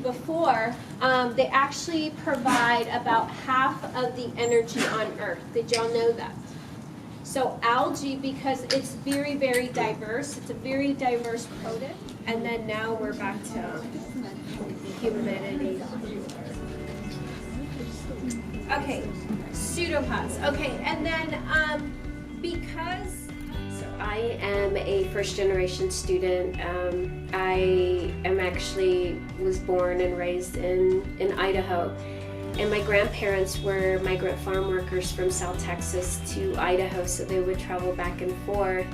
Before, they actually provide about half of the energy on Earth. Did y'all know that? So algae, because it's very, very diverse, it's a very diverse product. And then now we're back to humidity. Okay, pseudopods. Okay, and then because I am a first-generation student. I was born and raised in Idaho, and my grandparents were migrant farm workers from South Texas to Idaho, so they would travel back and forth.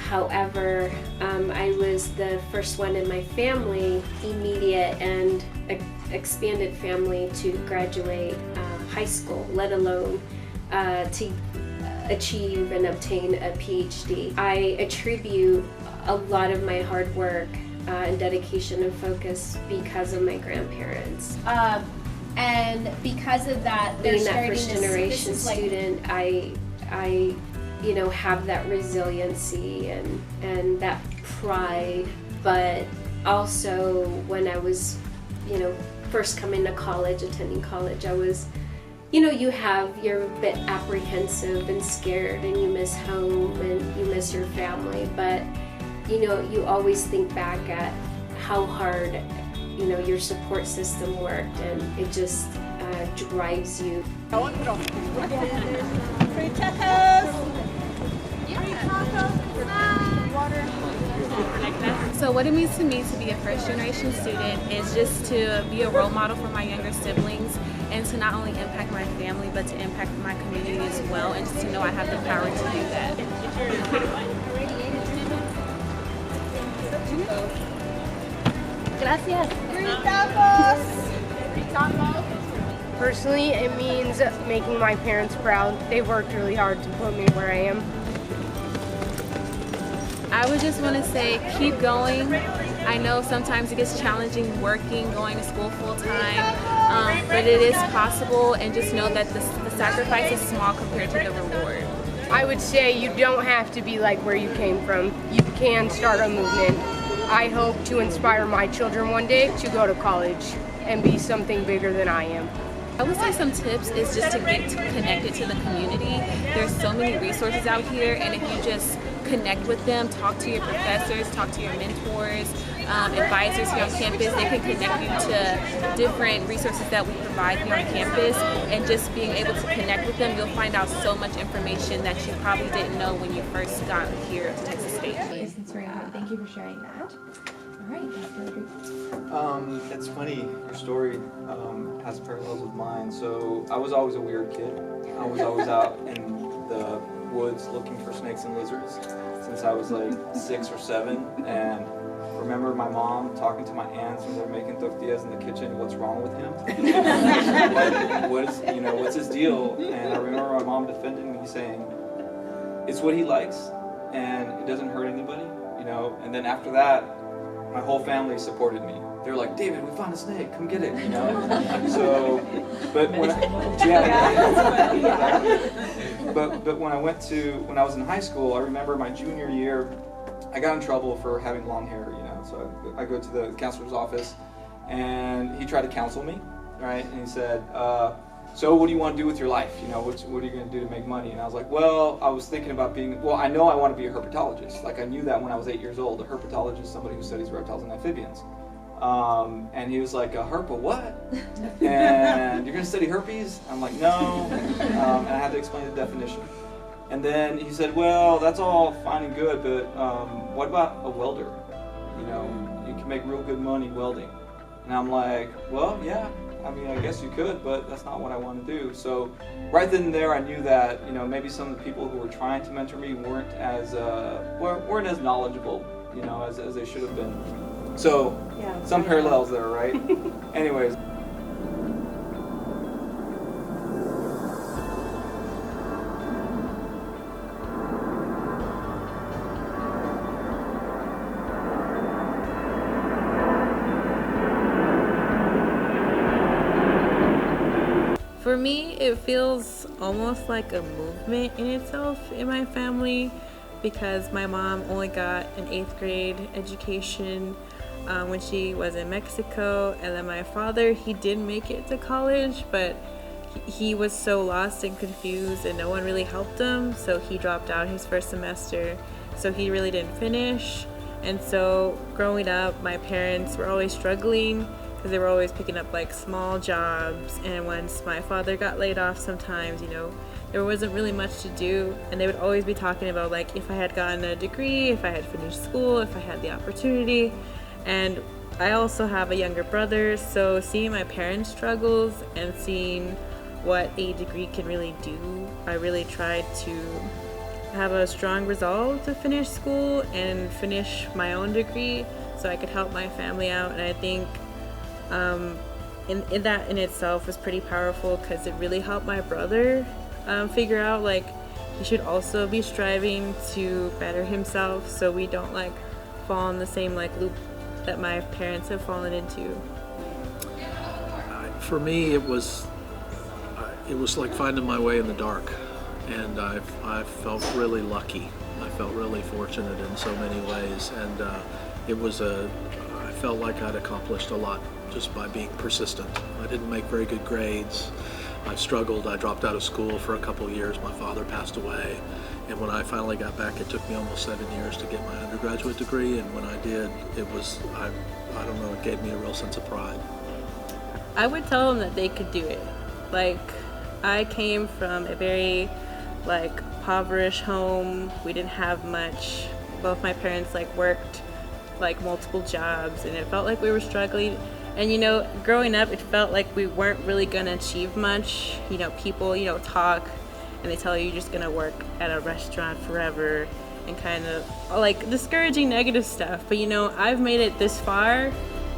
However, I was the first one in my family, immediate and expanded family, to graduate high school, let alone to achieve and obtain a PhD. I attribute a lot of my hard work and dedication and focus because of my grandparents. And because of that, being that first generation student, I have that resiliency and that pride. But also, when I was, first coming to college, attending college, I was, you're a bit apprehensive and scared, and you miss home and you miss your family, but you always think back at how hard your support system worked, and it just drives you. Free tacos! Free tacos! Water. So what it means to me to be a first generation student is just to be a role model for my younger siblings, and to not only impact my family but to impact my community as well, and just to know I have the power to do that. Gracias. Free tacos! Free tacos! Personally, it means making my parents proud. They've worked really hard to put me where I am. I would just want to say keep going. I know sometimes it gets challenging working, going to school full time, but it is possible, and just know that the sacrifice is small compared to the reward. I would say you don't have to be like where you came from. You can start a movement. I hope to inspire my children one day to go to college and be something bigger than I am. I would say some tips is just to get connected to the community. There's so many resources out here, and if you just connect with them, talk to your professors, talk to your mentors, advisors here on campus, they can connect you to different resources that we provide here on campus, and just being able to connect with them, you'll find out so much information that you probably didn't know when you first got here to Texas State. That's very good. Thank you for sharing that. All right, it's funny, your story has parallels with mine. So I was always a weird kid. I was always out in the woods looking for snakes and lizards since I was like 6 or 7, and remember my mom talking to my aunts when they're making tortillas in the kitchen, what's wrong with him? What's his deal? And I remember my mom defending me saying, it's what he likes and it doesn't hurt anybody, and then after that, my whole family supported me. They were like, David, we found a snake, come get it, So, but when but when I was in high school, I remember my junior year, I got in trouble for having long hair, so I go to the counselor's office, and he tried to counsel me, right? And he said, so what do you want to do with your life? What are you going to do to make money? And I was like, well, I was thinking about I know I want to be a herpetologist. Like, I knew that when I was 8 years old. A herpetologist is somebody who studies reptiles and amphibians. And he was like, herpa what? And you're going to study herpes? I'm like, no. And I had to explain the definition. And then he said, well, that's all fine and good, but what about a welder? You can make real good money welding. And I'm like, well, yeah. I guess you could, but that's not what I want to do. So right then and there, I knew that maybe some of the people who were trying to mentor me weren't as knowledgeable, as they should have been. So yeah, some parallels there, right? Anyways. For me, it feels almost like a movement in itself in my family, because my mom only got an 8th grade education. when she was in Mexico. And then my father, he did make it to college, but he was so lost and confused and no one really helped him, so he dropped out his first semester, so he really didn't finish. And so growing up, my parents were always struggling because they were always picking up like small jobs, and once my father got laid off, sometimes, you know, there wasn't really much to do, and they would always be talking about like if I had gotten a degree, if I had finished school, if I had the opportunity. And I also have a younger brother, so seeing my parents' struggles and seeing what a degree can really do, I really tried to have a strong resolve to finish school and finish my own degree so I could help my family out. And I think in that in itself was pretty powerful because it really helped my brother figure out like he should also be striving to better himself, so we don't like fall in the same like loop that my parents have fallen into. For me, it was like finding my way in the dark, and I felt really lucky. I felt really fortunate in so many ways, and I felt like I'd accomplished a lot just by being persistent. I didn't make very good grades. I struggled. I dropped out of school for a couple of years. My father passed away, and when I finally got back, it took me almost 7 years to get my undergraduate degree, and when I did, it was, I don't know, it gave me a real sense of pride. I would tell them that they could do it. Like, I came from a very like impoverished home. We didn't have much. Both my parents like worked like multiple jobs, and it felt like we were struggling. And you know, growing up, it felt like we weren't really gonna achieve much. You know, people, you know, talk and they tell you you're just gonna work at a restaurant forever and kind of like discouraging negative stuff. But you know, I've made it this far.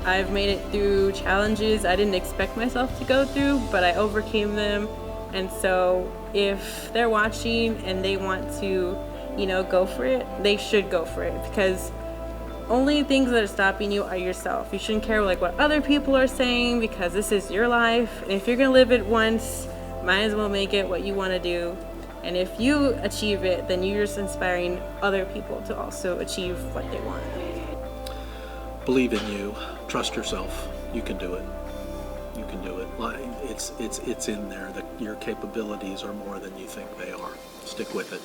I've made it through challenges I didn't expect myself to go through, but I overcame them. And so if they're watching and they want to, you know, go for it, they should go for it, because only things that are stopping you are yourself. You shouldn't care like what other people are saying, because this is your life. And if you're gonna live it once, might as well make it what you want to do. And if you achieve it, then you're just inspiring other people to also achieve what they want. Believe in you. Trust yourself. You can do it. You can do it. It's in there. Your capabilities are more than you think they are. Stick with it.